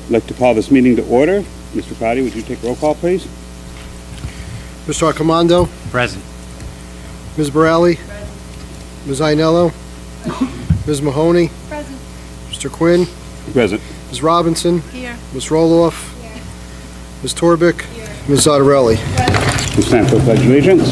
I'd like to call this meeting to order. Mr. Crowdy, would you take roll call, please? Mr. Accomando, Present. Ms. Borelli, Ms. Ainello, Ms. Mahoney, Present. Mr. Quinn, Present. Ms. Robinson, Here. Ms. Roloff, Ms. Torbic, Ms. Zottarelli. It's time for the Pledge of Allegiance.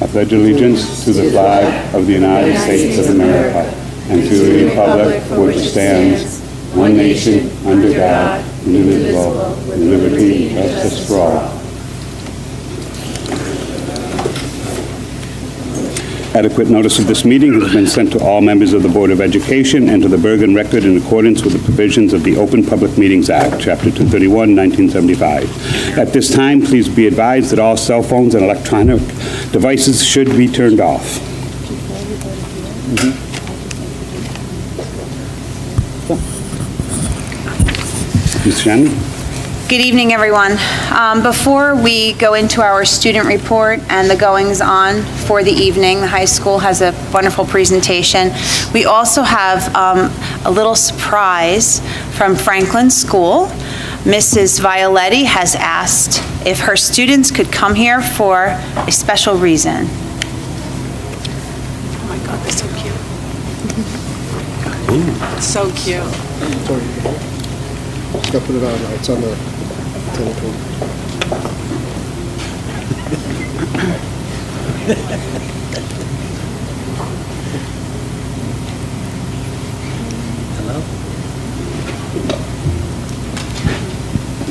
I pledge allegiance to the flag of the United States of America and to the republic for which it stands, one nation, under God, indivisible, with liberty and justice for all. Adequate notice of this meeting has been sent to all members of the Board of Education and to the Bergen Record in accordance with the provisions of the Open Public Meetings Act, Chapter 231, 1975. At this time, please be advised that all cell phones and electronic devices should be turned off. Ms. Shannon? Good evening, everyone. Before we go into our student report and the goings-on for the evening, the high school has a wonderful presentation. We also have a little surprise from Franklin School. Mrs. Violetti has asked if her students could come here for a special reason. Oh my God, they're so cute. So cute. Sorry. Just gotta put it on, it's on the telephone.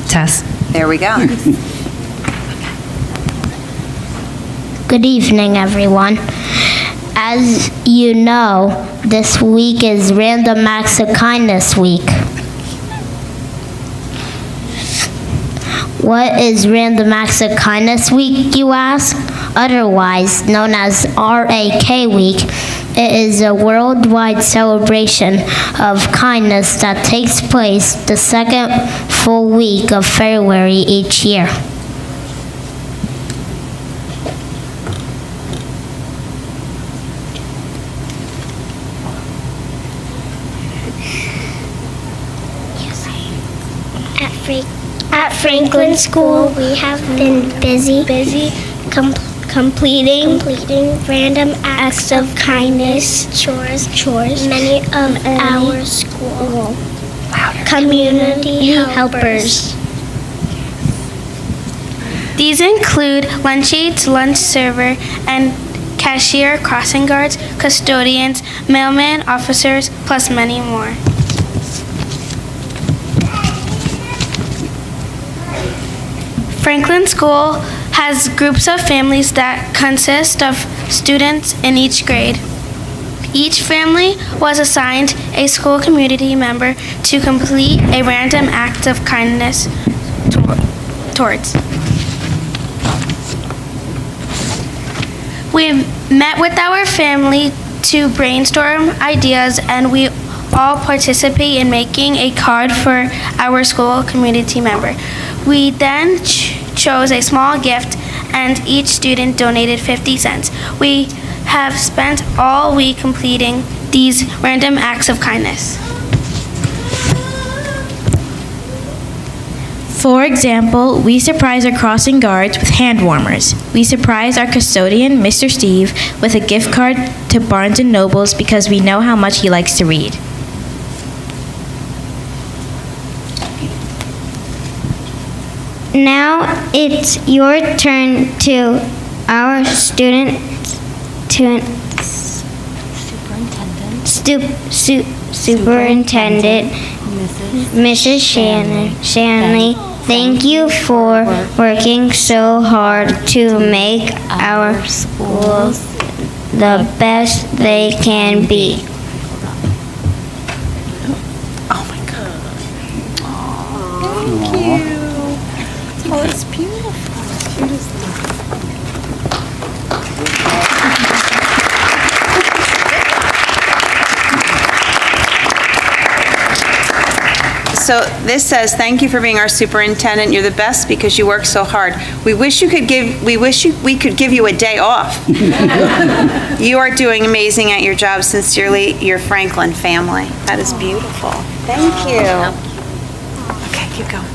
Test. There we go. Good evening, everyone. As you know, this week is Random Acts of Kindness Week. What is Random Acts of Kindness Week, you ask? Otherwise known as RAK Week, it is a worldwide celebration of kindness that takes place the second full week of February each year. At Franklin School, we have been busy completing random acts of kindness, chores. Many of our school community helpers. These include lunch aides, lunch server, and cashier, crossing guards, custodians, mailman, officers, plus many more. Franklin School has groups of families that consist of students in each grade. Each family was assigned a school community member to complete a random act of kindness towards. We met with our family to brainstorm ideas, and we all participate in making a card for our school community member. We then chose a small gift, and each student donated 50 cents. We have spent all week completing these random acts of kindness. For example, we surprise our crossing guards with hand warmers. We surprise our custodian, Mr. Steve, with a gift card to Barnes & Nobles because we know how much he likes to read. Now it's your turn to our superintendent, Mrs. Shanley. Thank you for working so hard to make our schools the best they can be. Oh my God. Thank you. Oh, it's beautiful. So this says, "Thank you for being our superintendent. You're the best because you work so hard. We wish we could give you a day off. You are doing amazing at your job. Sincerely, your Franklin family." That is beautiful. Thank you. Okay, keep going.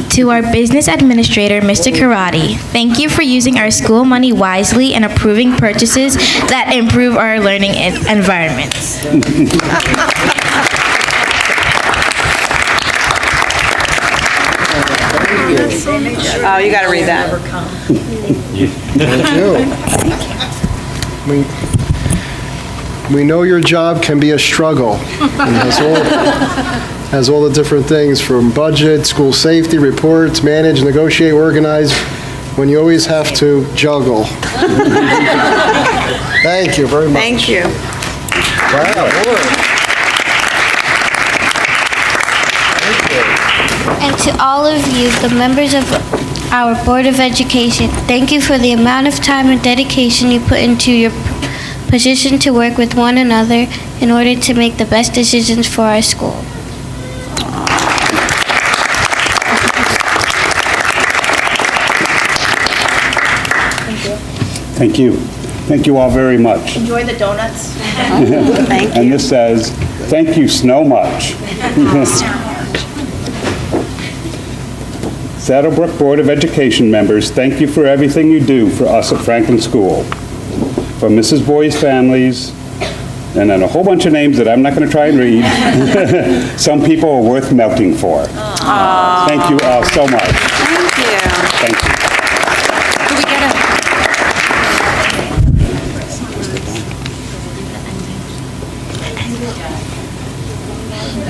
To our business administrator, Mr. Karate, thank you for using our school money wisely and approving purchases that improve our learning environments. Oh, you got to read that. Thank you. We know your job can be a struggle. And has all the different things from budget, school safety, reports, manage, negotiate, organize, when you always have to juggle. Thank you very much. Thank you. And to all of you, the members of our Board of Education, thank you for the amount of time and dedication you put into your position to work with one another in order to make the best decisions for our school. Thank you. Thank you all very much. Enjoy the donuts. Thank And you. this says, "Thank you, Snow Much." Saddlebrook Board of Education members, thank you for everything you do for us at Franklin School. For Mrs. Boy's families, and then a whole bunch of names that I'm not going to try and read. Some people are worth melting for. Thank you all so much. Thank you. Thank you. Do we get a...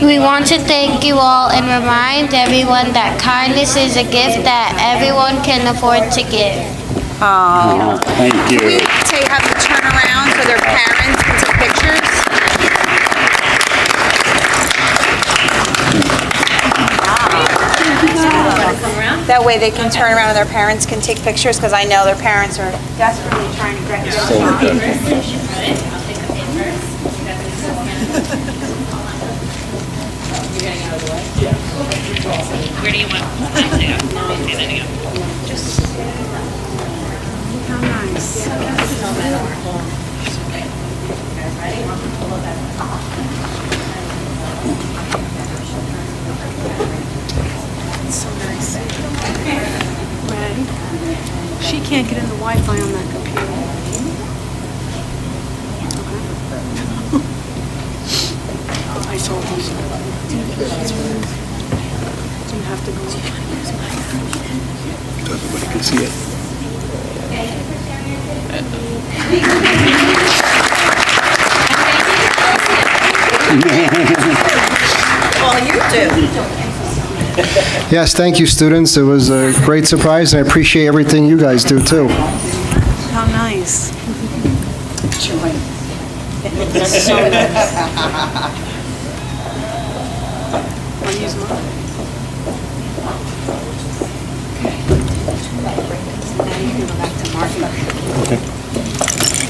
We want to thank you all and remind everyone that kindness is a gift that everyone can afford to give. Oh. Thank We you. have them turn around so their parents can take pictures. That way they can turn around and their parents can take pictures, because I know their parents are desperately trying to get Where do you want? Okay, there you go. She can't get in the Wi-Fi on that computer. I told you. Do you have to go? Everybody can see it. Well, you do. Yes, thank you, students. It was a great surprise, and I appreciate everything you guys do, too. How nice. I'll use mine.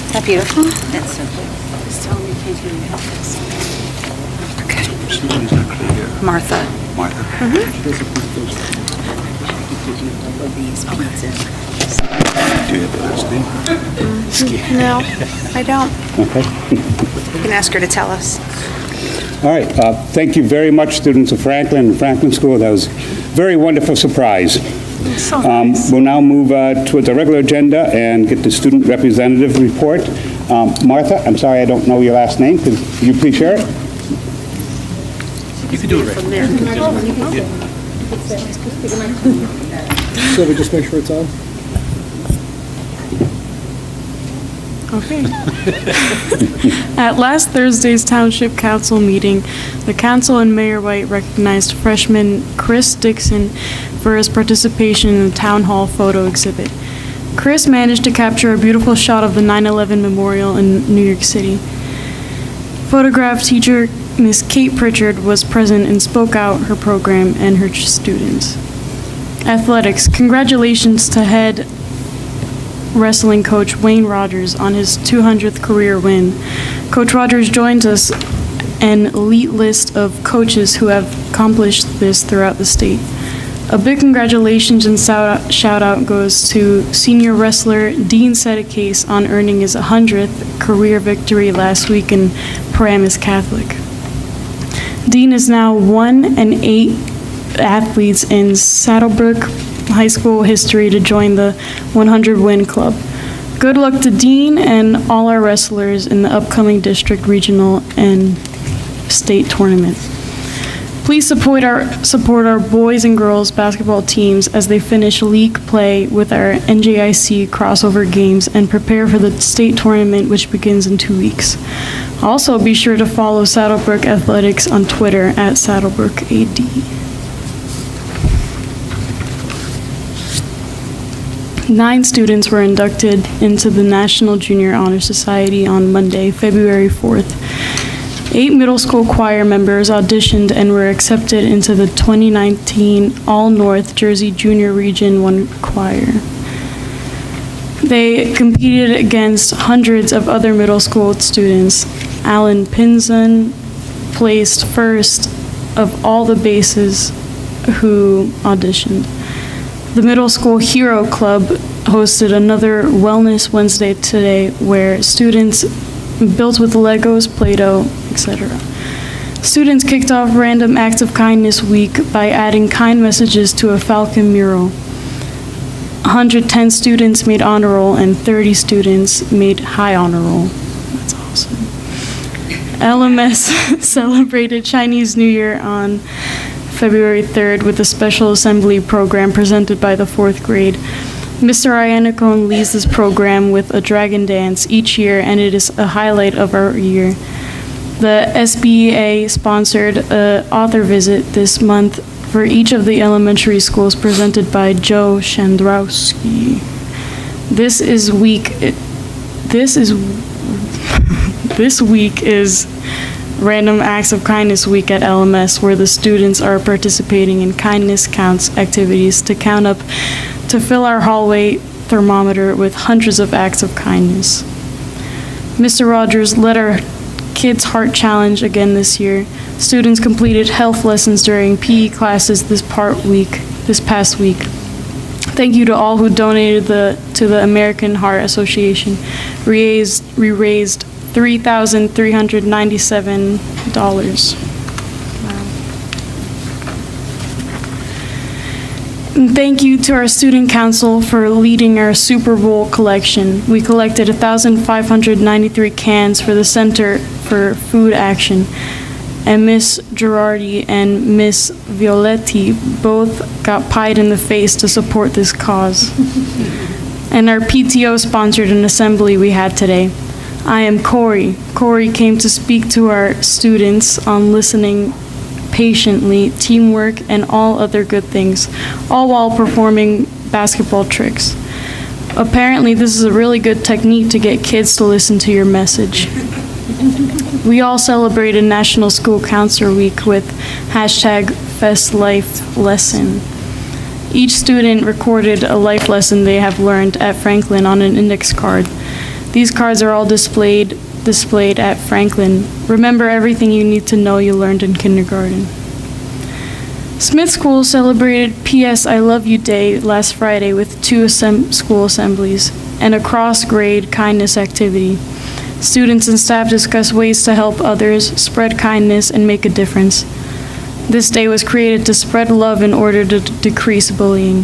Is that beautiful? That's so good. Just tell me you can't hear me. Martha. Do you have the last name? No, I don't. Okay. You can ask her to tell us. All right. Thank you very much, students of Franklin and Franklin School. That was a very wonderful surprise. So nice. We'll now move towards our regular agenda and get the student representative report. Martha, I'm sorry I don't know your last name. Could you please share it? So we just make sure it's on? Okay. At last Thursday's Township Council meeting, the council and Mayor White recognized freshman Chris Dixon for his participation in the Town Hall photo exhibit. Chris managed to capture a beautiful shot of the 9/11 memorial in New York City. Photograph teacher Miss Kate Pritchard was present and spoke out her program and her students. Athletics. Congratulations to head wrestling coach Wayne Rogers on his 200th career win. Coach Rogers joins us an elite list of coaches who have accomplished this throughout the state. A big congratulations and shout out goes to senior wrestler Dean Sedekase on earning his 100th career victory last week in Paramus Catholic. Dean is now 1 and 8 athletes in Saddlebrook High School history to join the 100 Win Club. Good luck to Dean and all our wrestlers in the upcoming district, regional, and state tournament. Please support our boys and girls basketball teams as they finish league play with our NJIC crossover games and prepare for the state tournament, which begins in 2 weeks. Also, be sure to follow Saddlebrook Athletics on Twitter at SaddlebrookAD. Nine students were inducted into the National Junior Honor Society on Monday, February 4th. 8 middle school choir members auditioned and were accepted into the 2019 All-North Jersey Junior Region 1 Choir. They competed against hundreds of other middle school students. Alan Pinson placed first of all the basses who auditioned. The Middle School Hero Club hosted another Wellness Wednesday today where students built with Legos, Play-Doh, etc. Students kicked off Random Acts of Kindness Week by adding kind messages to a Falcon mural. 110 students made honor roll and 30 students made high honor roll. That's awesome. LMS celebrated Chinese New Year on February 3rd with a special assembly program presented by the 4th grade. Mr. Iannicone leads this program with a dragon dance each year, and it is a highlight of our year. The SBEA sponsored an author visit this month for each of the elementary schools presented by Joe Shandrowski. This week is Random Acts of Kindness Week at LMS, where the students are participating in kindness counts activities to fill our hallway thermometer with hundreds of acts of kindness. Mr. Rogers led our Kids Heart Challenge again this year. Students completed health lessons during PE classes this past week. Thank you to all who donated to the American Heart Association. We raised $3,397. And thank you to our student council for leading our Super Bowl collection. We collected 1,593 cans for the Center for Food Action, and Miss Girardi and Miss Violetti both got pied in the face to support this cause. And our PTO sponsored an assembly we had today. I am Corey. Corey came to speak to our students on listening patiently, teamwork, and all other good things, all while performing basketball tricks. Apparently, this is a really good technique to get kids to listen to your message. We all celebrated National School Counselor Week with #FestLifeLesson. Each student recorded a life lesson they have learned at Franklin on an index card. These cards are all displayed at Franklin. Remember everything you need to know you learned in kindergarten. Smith School celebrated PS I Love You Day last Friday with 2 school assemblies and a cross-grade kindness activity. Students and staff discussed ways to help others, spread kindness, and make a difference. This day was created to spread love in order to decrease bullying.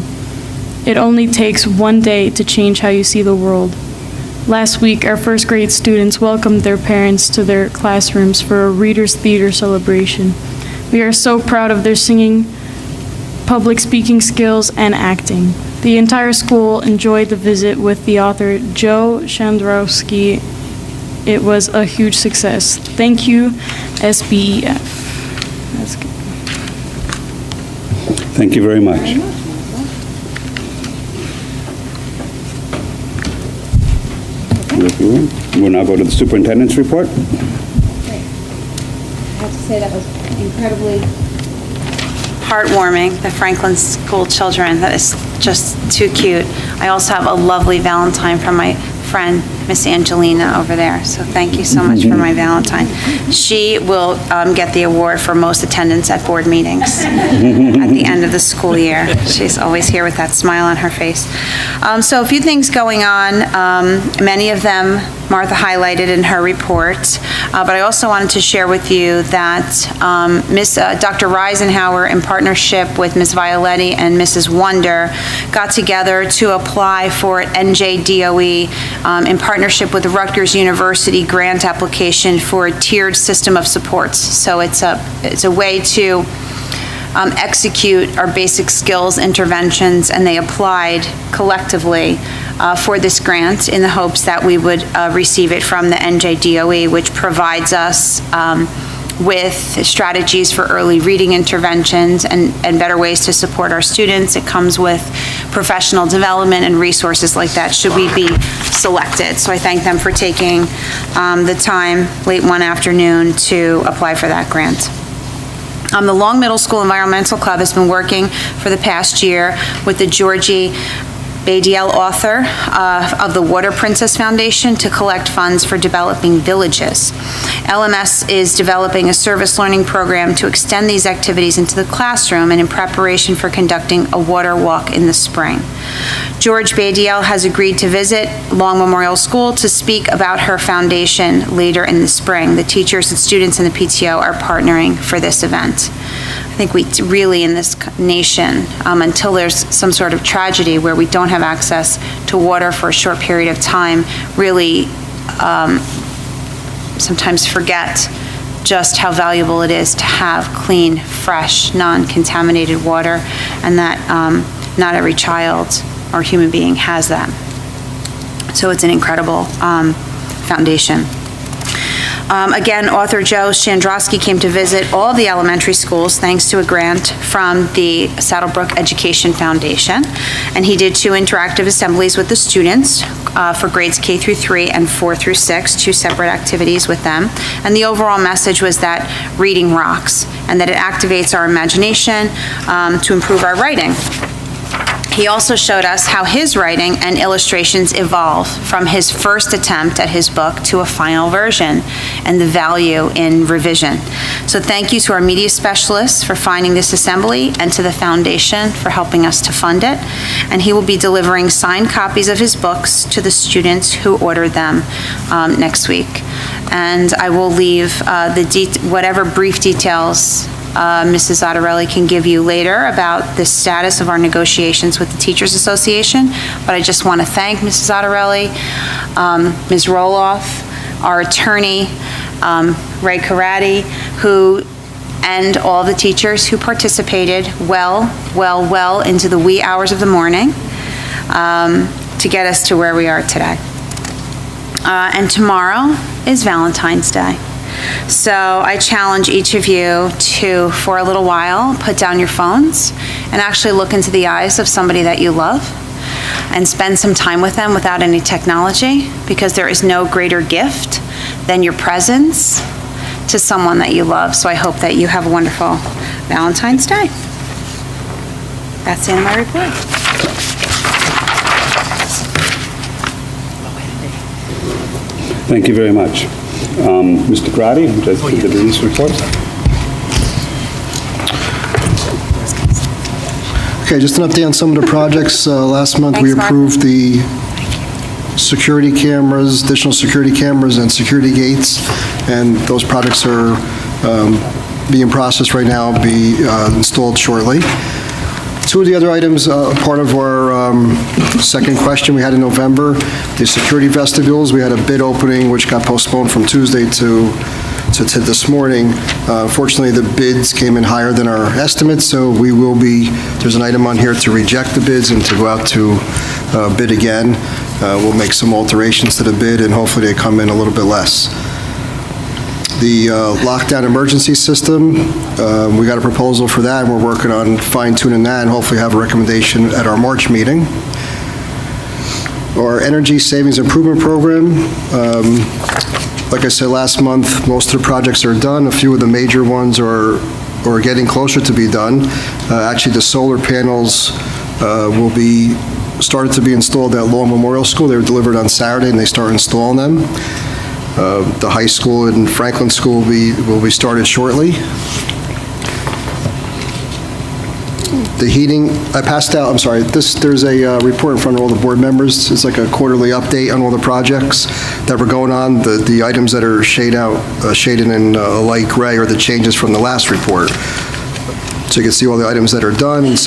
It only takes one day to change how you see the world. Last week, our first grade students welcomed their parents to their classrooms for a Reader's Theater celebration. We are so proud of their singing, public speaking skills, and acting. The entire school enjoyed the visit with the author Joe Shandrowski. It was a huge success. Thank you, SBEF. That's good. Thank you very much. We'll now go to the superintendent's report. I have to say that was incredibly heartwarming, the Franklin School children. That is just too cute. I also have a lovely Valentine from my friend Miss Angelina over there. So thank you so much for my Valentine. She will get the award for most attendance at board meetings at the end of the school year. She's always here with that smile on her face. So a few things going on, many of them Martha highlighted in her report, but I also wanted to share with you that Dr. Reisenhower, in partnership with Ms. Violetti and Mrs. Wonder, got together to apply for NJDOE in partnership with the Rutgers University grant application for a tiered system of supports. So it's a way to execute our basic skills interventions, and they applied collectively for this grant in the hopes that we would receive it from the NJDOE, which provides us with strategies for early reading interventions and better ways to support our students. It comes with professional development and resources like that should we be selected. So I thank them for taking the time late one afternoon to apply for that grant. The Long Middle School Environmental Club has been working for the past year with the Georgie Badiel, author of the Water Princess Foundation, to collect funds for developing villages. LMS is developing a service learning program to extend these activities into the classroom and in preparation for conducting a water walk in the spring. George Badiel has agreed to visit Long Memorial School to speak about her foundation later in the spring. The teachers and students in the PTO are partnering for this event. I think we really, in this nation, until there's some sort of tragedy where we don't have access to water for a short period of time, really sometimes forget just how valuable it is to have clean, fresh, non-contaminated water, and that not every child or human being has that. So it's an incredible foundation. Again, author Joe Chandrosky came to visit all the elementary schools thanks to a grant from the Saddlebrook Education Foundation. And he did 2 interactive assemblies with the students for grades K through 3 and 4 through 6, 2 separate activities with them. And the overall message was that reading rocks and that it activates our imagination to improve our writing. He also showed us how his writing and illustrations evolve from his first attempt at his book to a final version, and the value in revision. So thank you to our media specialists for finding this assembly, and to the foundation for helping us to fund it. And he will be delivering signed copies of his books to the students who ordered them next week. And I will leave whatever brief details Mrs. Zottarelli can give you later about the status of our negotiations with the Teachers Association, but I just want to thank Mrs. Zottarelli, Ms. Roloff, our attorney, Ray Karate, and all the teachers who participated well into the wee hours of the morning to get us to where we are today. And tomorrow is Valentine's Day. So I challenge each of you to, for a little while, put down your phones and actually look into the eyes of somebody that you love and spend some time with them without any technology, because there is no greater gift than your presence to someone that you love. So I hope that you have a wonderful Valentine's Day. That's the end of my report. Thank you very much. Mr. Grady, does the release report? Okay, just an update on some of the projects. Last month, we Thanks, Mark. approved the security cameras, additional security cameras and security gates, and those projects are being processed right now, be installed shortly. 2 of the other items, part of our second question we had in November, the security vestibules, we had a bid opening which got postponed from Tuesday to this morning. Unfortunately, the bids came in higher than our estimates, so we will be, there's an item on here to reject the bids and to go out to bid again. We'll make some alterations to the bid, and hopefully they come in a little bit less. The lockdown emergency system, we got a proposal for that, and we're working on fine-tuning that, and hopefully have a recommendation at our March meeting. Our energy savings improvement program, like I said last month, most of the projects are done. A few of the major ones are getting closer to be done. Actually, the solar panels will be started to be installed at Law Memorial School. They were delivered on Saturday, and they started installing them. The high school and Franklin School will be started shortly. The heating, I passed out, I'm sorry, there's a report in front of all the board members. It's like a quarterly update on all the projects that were going on. The items that are shaded in light gray are the changes from the last report. So you can see all the items that are done, and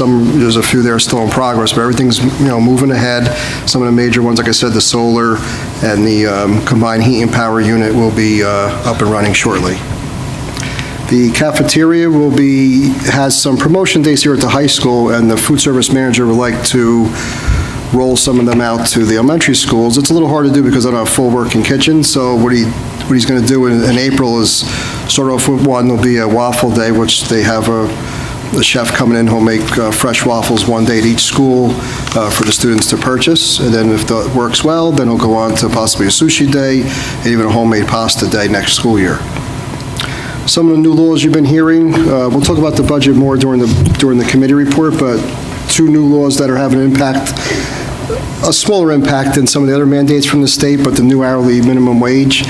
there's a few there still in progress, but everything's, moving ahead. Some of the major ones, like I said, the solar and the combined heat and power unit will be up and running shortly. The cafeteria has some promotion days here at the high school, and the food service manager would like to roll some of them out to the elementary schools. It's a little hard to do because I don't have a full working kitchen, so what he's going to do in April is start off with one. There'll be a waffle day, which they have the chef coming in who'll make fresh waffles one day at each school for the students to purchase. And then if that works well, then it'll go on to possibly a sushi day and even a homemade pasta day next school year. Some of the new laws you've been hearing, we'll talk about the budget more during the committee report, but 2 new laws that are having an impact, a smaller impact than some of the other mandates from the state, but the new hourly minimum wage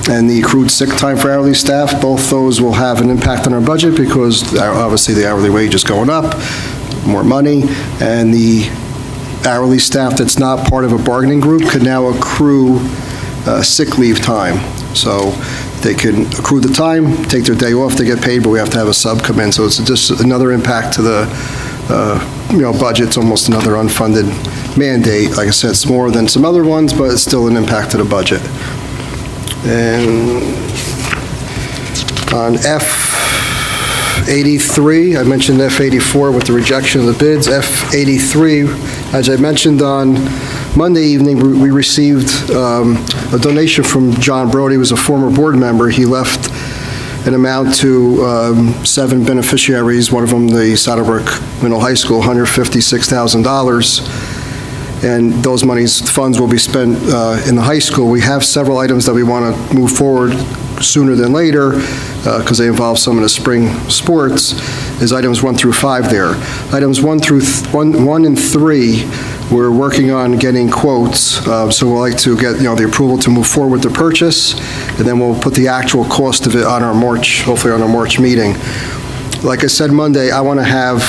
and the accrued sick time for hourly staff, both those will have an impact on our budget because obviously the hourly wage is going up, more money, and the hourly staff that's not part of a bargaining group could now accrue sick leave time. So they can accrue the time, take their day off, they get paid, but we have to have a sub come in. So it's just another impact to the budget. It's almost another unfunded mandate. Like I said, it's more than some other ones, but it's still an impact to the budget. And on F83, I mentioned F84 with the rejection of the bids. F83, as I mentioned on Monday evening, we received a donation from John Brody, who was a former board member. He left an amount to 7 beneficiaries, one of them the Saddlebrook Middle High School, $156,000. And those funds will be spent in the high school. We have several items that we want to move forward sooner than later because they involve some of the spring sports, is items 1 through 5 there. Items 1 and 3, we're working on getting quotes, so we'd like to get the approval to move forward with the purchase, and then we'll put the actual cost of it on our hopefully on our March meeting. Like I said Monday, I want to have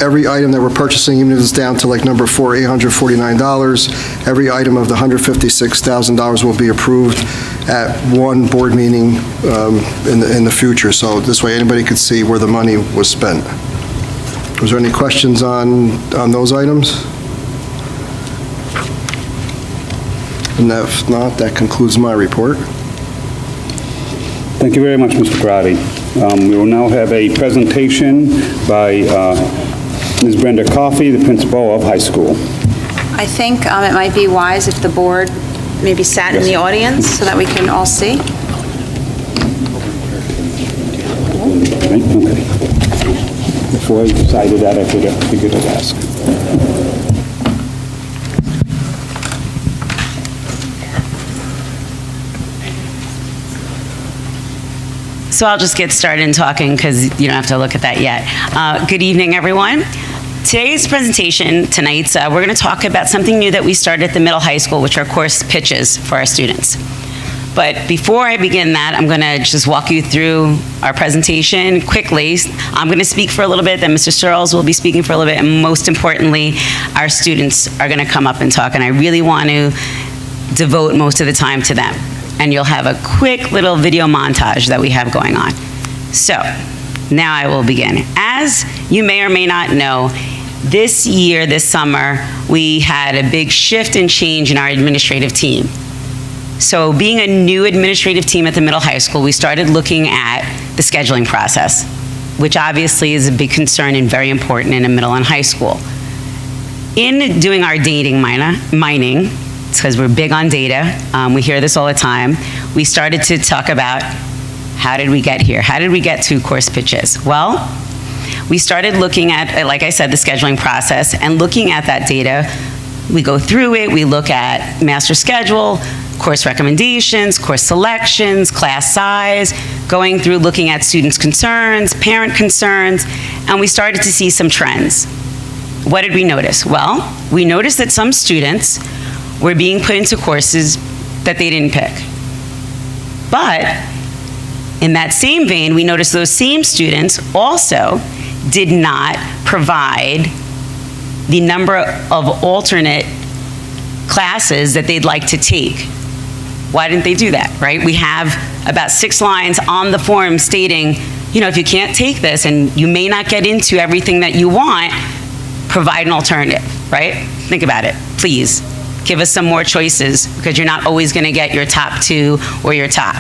every item that we're purchasing, even if it's down to like number 4, $849, every item of the $156,000 will be approved at one board meeting in the future. So this way anybody could see where the money was spent. Was there any questions on those items? And if not, that concludes my report. Thank you very much, Mr. Crowdy. We will now have a presentation by Ms. Brenda Coffey, the principal of high school. I think it might be wise if the board maybe sat in the audience so that we can all see. Okay. Before I decided that, I figured I'd ask. So I'll just get started in talking because you don't have to look at that yet. Good evening, everyone. Today's presentation, tonight's, we're going to talk about something new that we started at the middle high school, which are course pitches for our students. But before I begin that, I'm going to just walk you through our presentation quickly. I'm going to speak for a little bit, then Mr. Searles will be speaking for a little bit, and most importantly, our students are going to come up and talk, and I really want to devote most of the time to them. And you'll have a quick little video montage that we have going on. So, now I will begin. As you may or may not know, this year, this summer, we had a big shift and change in our administrative team. So being a new administrative team at the middle high school, we started looking at the scheduling process, which obviously is a big concern and very important in a middle and high school. In doing our dating mining, it's because we're big on data, we hear this all the time, we started to talk about how did we get here? How did we get to course pitches? Well, we started looking at, like I said, the scheduling process, and looking at that data, we go through it, we look at master schedule, course recommendations, course selections, class size, going through looking at students' concerns, parent concerns, and we started to see some trends. what did we notice? Well, we noticed that some students were being put into courses that they didn't pick. But in that same vein, we noticed those same students also did not provide the number of alternate classes that they'd like to take. Why didn't they do that, right? We have about 6 lines on the form stating, if you can't take this and you may not get into everything that you want, provide an alternative, right? Think about it, please. Give us some more choices because you're not always going to get your top 2 or your top.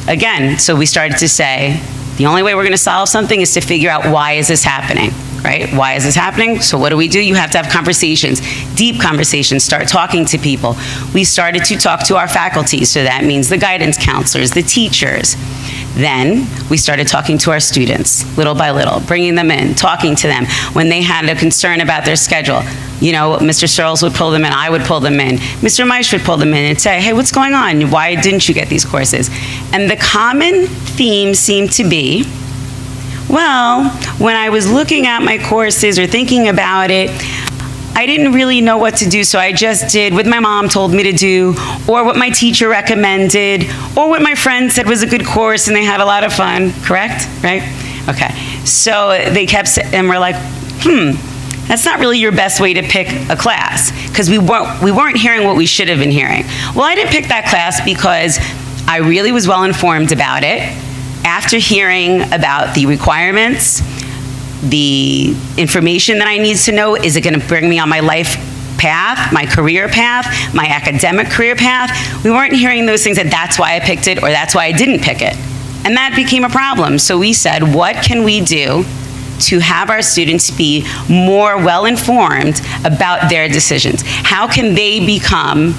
Again, so we started to say, the only way we're going to solve something is to figure out why is this happening, right? Why is this happening? So what do? You have to have conversations, deep conversations, start talking to people. We started to talk to our faculty, so that means the guidance counselors, the teachers. Then we started talking to our students, little by little, bringing them in, talking to them. When they had a concern about their schedule, Mr. Searles would pull them in, I would pull them in, Mr. Meisch would pull them in and say, hey, what's going on? Why didn't you get these courses? And the common theme seemed to be, well, when I was looking at my courses or thinking about it, I didn't really know what to do, so I just did what my mom told me to do, or what my teacher recommended, or what my friend said was a good course and they had a lot of fun, correct? Right? Okay. So they kept, and we're like, that's not really your best way to pick a class, because we weren't hearing what we should have been hearing. Well, I didn't pick that class because I really was well informed about it. After hearing about the requirements, the information that I need to know, is it going to bring me on my life path, my career path, my academic career path? We weren't hearing those things, and that's why I picked it, or that's why I didn't pick it. And that became a problem. So we said, what can we do to have our students be more well-informed about their decisions? How can they become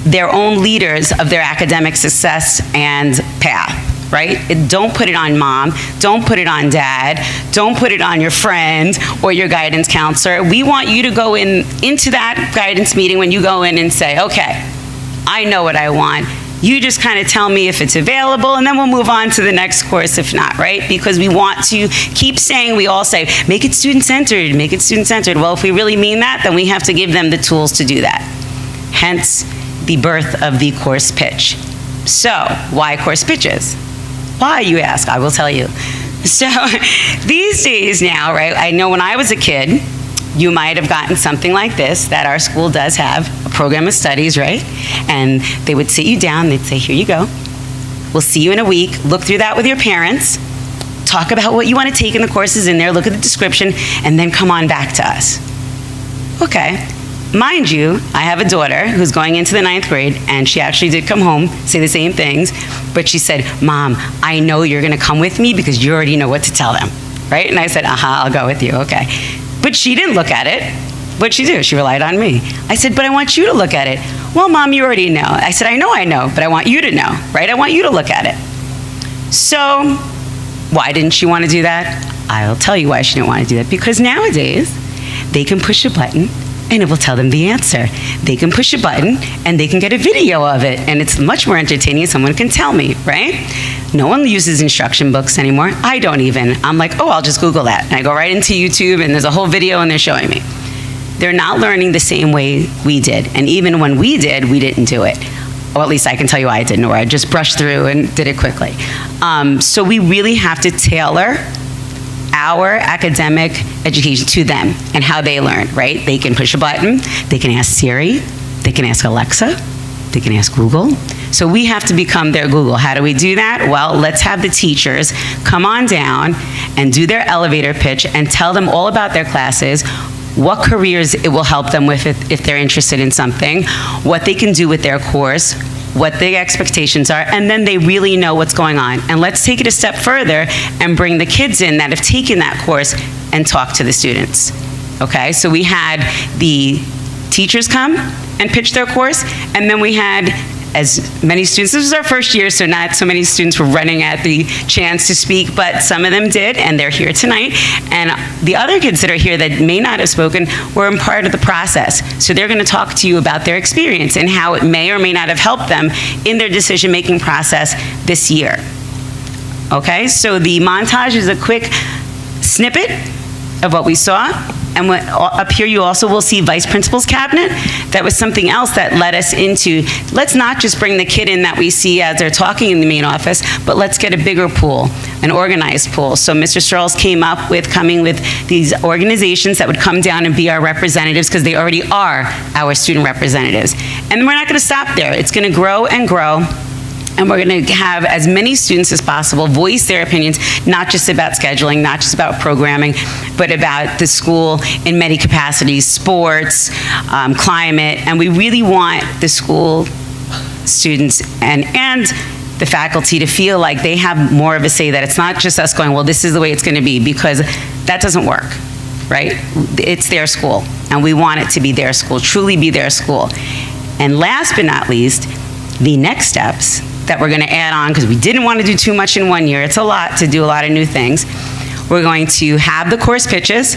their own leaders of their academic success and path? Right? Don't put it on mom, don't put it on dad, don't put it on your friend or your guidance counselor. We want you to go into that guidance meeting when you go in and say, okay, I know what I want. You just kind of tell me if it's available, and then we'll move on to the next course if not, right? Because we want to keep saying, we all say, make it student-centered, make it student-centered. Well, if we really mean that, then we have to give them the tools to do that. Hence, the birth of the course pitch. So, why course pitches? Why, you ask? I will tell you. So these days now, right, I know when I was a kid, you might have gotten something like this, that our school does have, a program of studies, right? And they would sit you down, they'd say, here you go. We'll see you in a week. Look through that with your parents. Talk about what you want to take in the courses in there, look at the description, and then come on back to us. Okay. Mind you, I have a daughter who's going into the 9th grade, and she actually did come home, say the same things, but she said, Mom, I know you're going to come with me because you already know what to tell them, right? And I said, I'll go with you, okay. But she didn't look at it. What'd she do? She relied on me. I said, but I want you to look at it. Well, Mom, you already know. I said, I know, but I want you to know, right? I want you to look at it. So, why didn't she want to do that? I'll tell you why she didn't want to do that. Because nowadays, they can push a button and it will tell them the answer. They can push a button and they can get a video of it, and it's much more entertaining. Someone can tell me, right? No one uses instruction books anymore. I don't even. I'm like, oh, I'll just Google that. And I go right into YouTube and there's a whole video and they're showing me. They're not learning the same way we did. And even when we did, we didn't do it. Or at least I can tell you I didn't, or I just brushed through and did it quickly. So we really have to tailor our academic education to them and how they learn, right? They can push a button, they can ask Siri, they can ask Alexa, they can ask Google. So we have to become their Google. How do we do that? Well, let's have the teachers come on down and do their elevator pitch and tell them all about their classes, what careers it will help them with if they're interested in something, what they can do with their course, what the expectations are, and then they really know what's going on. And let's take it a step further and bring the kids in that have taken that course and talk to the students. Okay, so we had the teachers come and pitch their course, and then we had as many students. This was our first year, so not so many students were running at the chance to speak, but some of them did, and they're here tonight. And the other kids that are here that may not have spoken were a part of the process. So they're going to talk to you about their experience and how it may or may not have helped them in their decision-making process this year. Okay, so the montage is a quick snippet of what we saw. And up here, you also will see vice principal's cabinet. That was something else that led us into, let's not just bring the kid in that we see as they're talking in the main office, but let's get a bigger pool, an organized pool. So Mr. Searles came up with coming with these organizations that would come down and be our representatives, because they already are our student representatives. And we're not going to stop there. It's going to grow and grow. And we're going to have as many students as possible voice their opinions, not just about scheduling, not just about programming, but about the school in many capacities, sports, climate. And we really want the school students and the faculty to feel like they have more of a say, that it's not just us going, well, this is the way it's going to be, because that doesn't work, right? It's their school, and we want it to be their school, truly be their school. And last but not least, the next steps that we're going to add on, because we didn't want to do too much in 1 year. It's a lot to do a lot of new things. We're going to have the course pitches,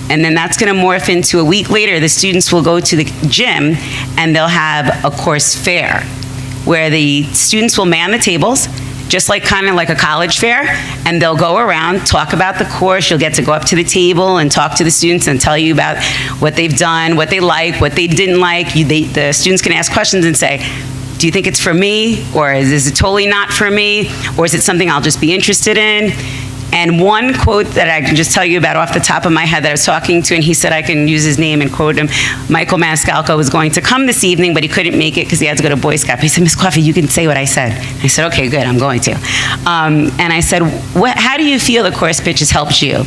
and then that's going to morph into a week later, the students will go to the gym and they'll have a course fair where the students will man the tables, just like kind of like a college fair, and they'll go around, talk about the course. You'll get to go up to the table and talk to the students and tell you about what they've done, what they like, what they didn't like. The students can ask questions and say, do you think it's for me, or is it totally not for me, or is it something I'll just be interested in? And one quote that I can just tell you about off the top of my head that I was talking to, and he said I can use his name and quote him. Michael Maniscalco was going to come this evening, but he couldn't make it because he had to go to Boy Scout. He said, Miss Coffey, you can say what I said. I said, okay, good, I'm going to. And I said, how do you feel the course pitches helped you?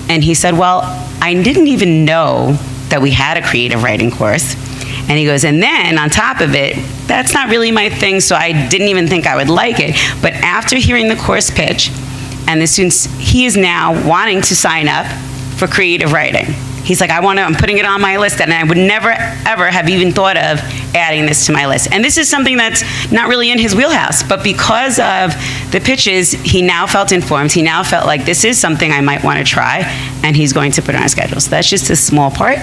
And he said, well, I didn't even know that we had a creative writing course. And he goes, and then on top of it, that's not really my thing, so I didn't even think I would like it. But after hearing the course pitch and the students, he is now wanting to sign up for creative writing. He's like, I'm putting it on my list, and I would never, ever have even thought of adding this to my list. And this is something that's not really in his wheelhouse, but because of the pitches, he now felt informed. He now felt like this is something I might want to try, and he's going to put it on his schedule. So that's just a small part.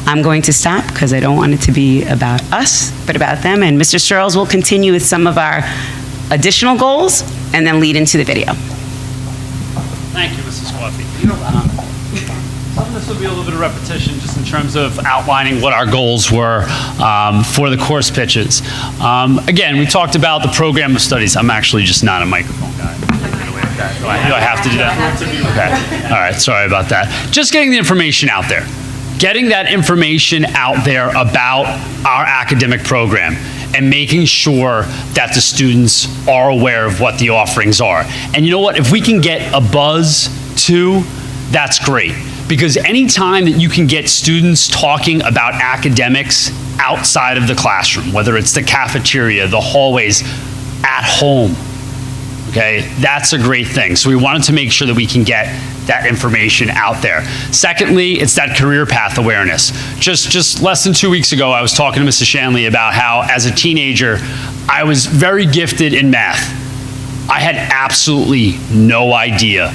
I'm going to stop because I don't want it to be about us, but about them. And Mr. Searles will continue with some of our additional goals and then lead into the video. Thank you, Mrs. Coffey. Some of this will be a little bit of repetition just in terms of outlining what our goals were for the course pitches. Again, we talked about the program of studies. I'm actually just not a microphone guy. Do I have to do that? Okay. All right. Sorry about that. Just getting the information out there. Getting that information out there about our academic program and making sure that the students are aware of what the offerings are. And you know what? If we can get a buzz too, that's great. Because anytime that you can get students talking about academics outside of the classroom, whether it's the cafeteria, the hallways, at home, okay, that's a great thing. So we wanted to make sure that we can get that information out there. Secondly, it's that career path awareness. Just less than 2 weeks ago, I was talking to Mrs. Shanley about how, as a teenager, I was very gifted in math. I had absolutely no idea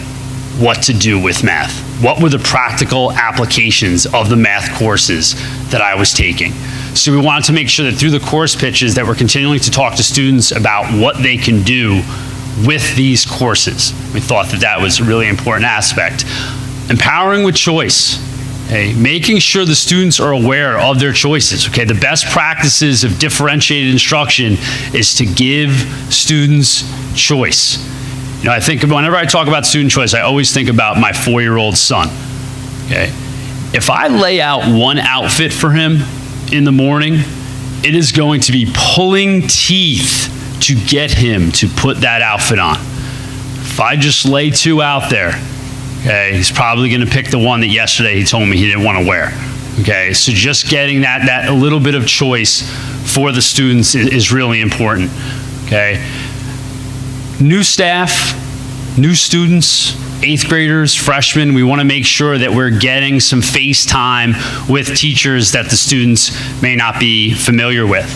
what to do with math. What were the practical applications of the math courses that I was taking? So we wanted to make sure that through the course pitches that we're continuing to talk to students about what they can do with these courses. We thought that that was a really important aspect. Empowering with choice. Okay, making sure the students are aware of their choices. Okay, the best practices of differentiated instruction is to give students choice. You know, I think whenever I talk about student choice, I always think about my 4-year-old son. Okay, if I lay out one outfit for him in the morning, it is going to be pulling teeth to get him to put that outfit on. If I just lay 2 out there, okay, he's probably going to pick the one that yesterday he told me he didn't want to wear. Okay, so just getting that a little bit of choice for the students is really important. Okay, new staff, new students, 8th graders, freshmen, we want to make sure that we're getting some face time with teachers that the students may not be familiar with.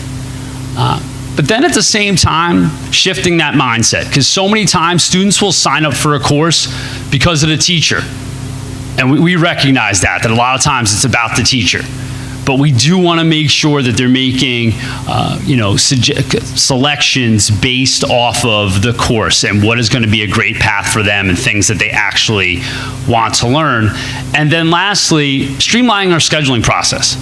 But then at the same time, shifting that mindset, because so many times students will sign up for a course because of the teacher. And we recognize that a lot of times it's about the teacher. but we do want to make sure that they're making, selections based off of the course and what is going to be a great path for them and things that they actually want to learn. And then lastly, streamlining our scheduling process.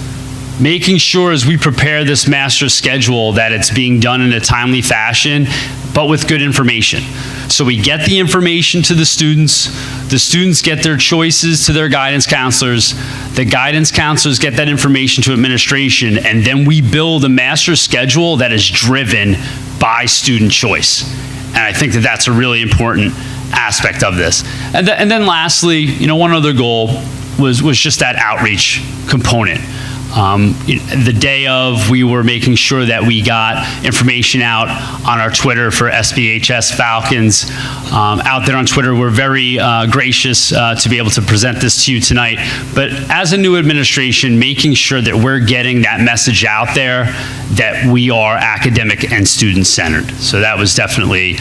Making sure as we prepare this master's schedule that it's being done in a timely fashion, but with good information. So we get the information to the students get their choices to their guidance counselors, the guidance counselors get that information to administration, and then we build a master's schedule that is driven by student choice. And I think that that's a really important aspect of this. And then lastly, one other goal was just that outreach component. The day of, we were making sure that we got information out on our Twitter for SBHS Falcons. Out there on Twitter, we're very gracious to be able to present this to you tonight. But as a new administration, making sure that we're getting that message out there that we are academic and student-centered. So that was definitely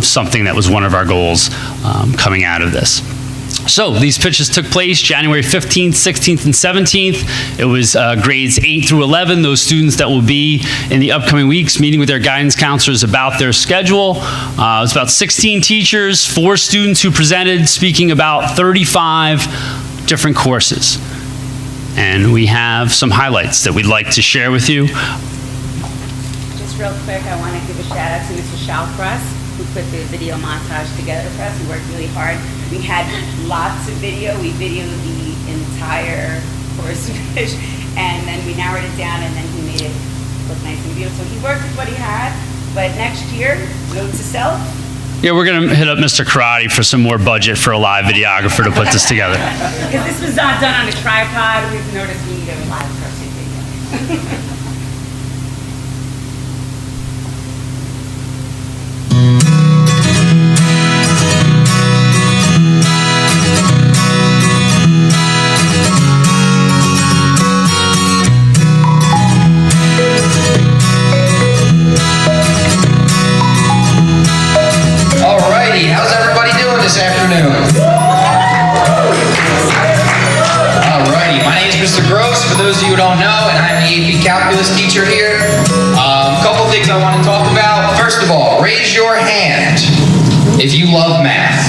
something that was one of our goals coming out of this. So these pitches took place January 15th, 16th, and 17th. It was grades 8 through 11, those students that will be in the upcoming weeks meeting with their guidance counselors about their schedule. It was about 16 teachers, 4 students who presented, speaking about 35 different courses. And we have some highlights that we'd like to share with you. Just real quick, I want to give a shout out to Mr. Shalfrus, who put the video montage together for us. He worked really hard. We had lots of video. We videoed the entire course, and then we narrowed it down, and then he made it look nice and beautiful. So he worked with what he had, but next year, note to self. Yeah, we're going to hit up Mr. Karate for some more budget for a live videographer to put this together. Because this was not done on a tripod. We've noticed we need a live person video. How's everybody doing this afternoon? Alrighty, my name is Mr. Gross, for those of you who don't know, and I'm the AP Calculus teacher here. A couple things I want to talk about. First of all, raise your hand if you love math.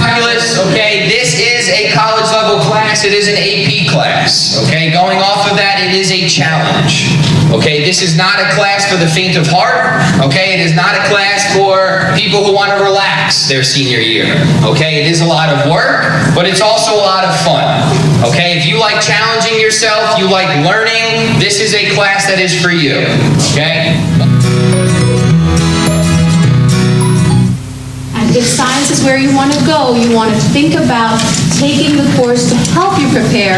Calculus, okay, this is a college level class, it is an AP class, okay? Going off of that, it is a challenge. Okay, this is not a class for the faint of heart. Okay, it is not a class for people who want to relax their senior year. Okay, it is a lot of work, but it's also a lot of fun. Okay, if you like challenging yourself, you like learning, this is a class that is for you. Okay? And if science is where you want to go, you want to think about taking the course to help you prepare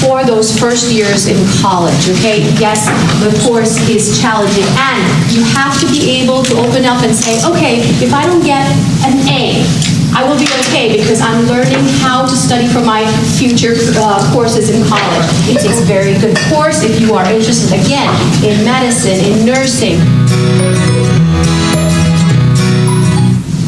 for those first years in college, okay? Yes, the course is challenging, and you have to be able to open up and say, okay, if I don't get an A, I will be okay because I'm learning how to study for my future courses in college. It's a very good course if you are interested, again, in medicine, in nursing.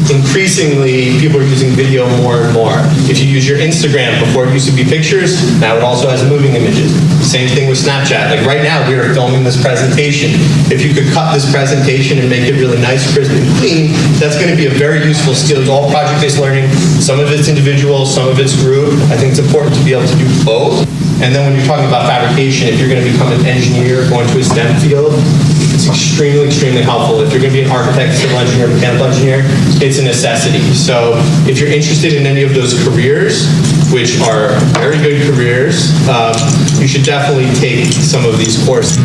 Increasingly, people are using video more and more. If you use your Instagram, before it used to be pictures, now it also has moving images. Same thing with Snapchat. Like right now, we are filming this presentation. If you could cut this presentation and make it really nice, crisp, and clean, that's going to be a very useful skill. It's all project-based learning. Some of it's individual, some of it's group. I think it's important to be able to do both. And then when you're talking about fabrication, if you're going to become an engineer, going to a STEM field, it's extremely, extremely helpful. If you're going to be an architect, civil engineer, mechanical engineer, it's a necessity. So if you're interested in any of those careers, which are very good careers, you should definitely take some of these courses.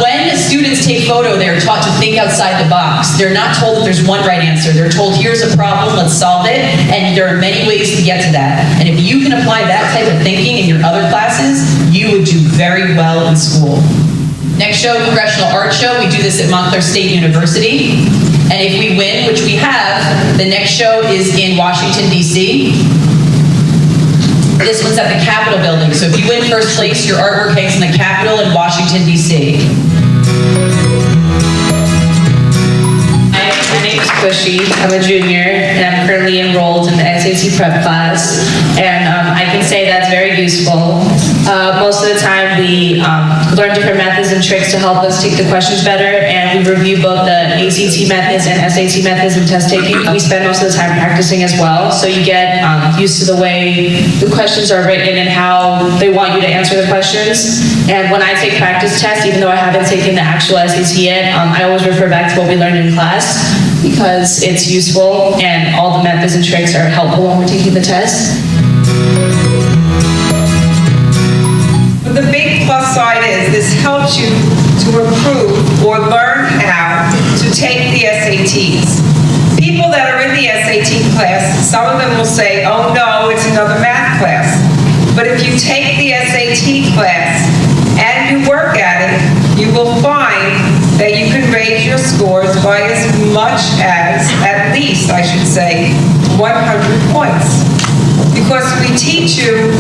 When students take photo, they're taught to think outside the box. They're not told that there's one right answer. They're told, here's a problem, let's solve it, and there are many ways to get to that. And if you can apply that type of thinking in your other classes, you would do very well in school. Next show, Congressional Art Show. We do this at Montclair State University. And if we win, which we have, the next show is in Washington, D.C. This one's at the Capitol building. So if you win first place, your artwork hangs in the Capitol in Washington, D.C. My name is Bushy. I'm a junior, and I'm currently enrolled in the SAT prep class, and I can say that's very useful. Most of the time, we learn different methods and tricks to help us take the questions better, and we review both the ACT methods and SAT methods in test taking. We spend most of the time practicing as well, so you get used to the way the questions are written and how they want you to answer the questions. And when I take practice tests, even though I haven't taken the actual SAT yet, I always refer back to what we learned in class because it's useful and all the methods and tricks are helpful when we're taking the test. The big plus side is this helps you to improve or learn how to take the SATs. People that are in the SAT class, some of them will say, oh no, it's another math class. But if you take the SAT class and you work at it, you will find that you can raise your scores by as much as, at least I should say, 100 points. Because we teach you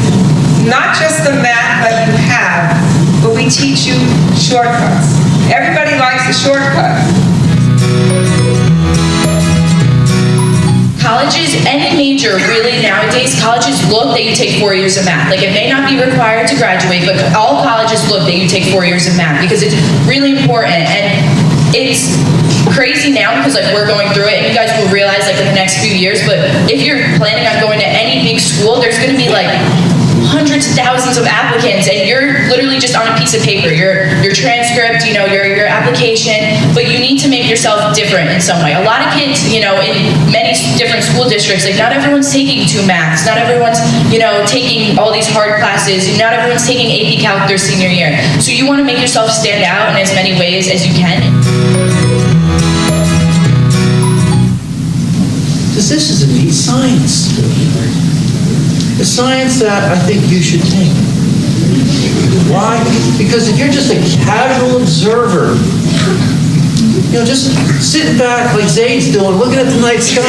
not just the math that you have, but we teach you shortcuts. Everybody likes a shortcut. Colleges, any major really nowadays, colleges look that you take 4 years of math. Like it may not be required to graduate, but all colleges look that you take 4 years of math because it's really important. And it's crazy now because like we're going through it and you guys will realize like in the next few years, but if you're planning on going to any big school, there's gonna be like hundreds of thousands of applicants and you're literally just on a piece of paper, your transcript, you know, your application, but you need to make yourself different in some way. A lot of kids, you know, in many different school districts, like not everyone's taking 2 maths, not everyone's, you know, taking all these hard classes, not everyone's taking AP Calc their senior year. So you want to make yourself stand out in as many ways as you can. Because this is a neat science. The science that I think you should take. Why? Because if you're just a casual observer, you know, just sitting back like Zayd's doing, looking at the night sky,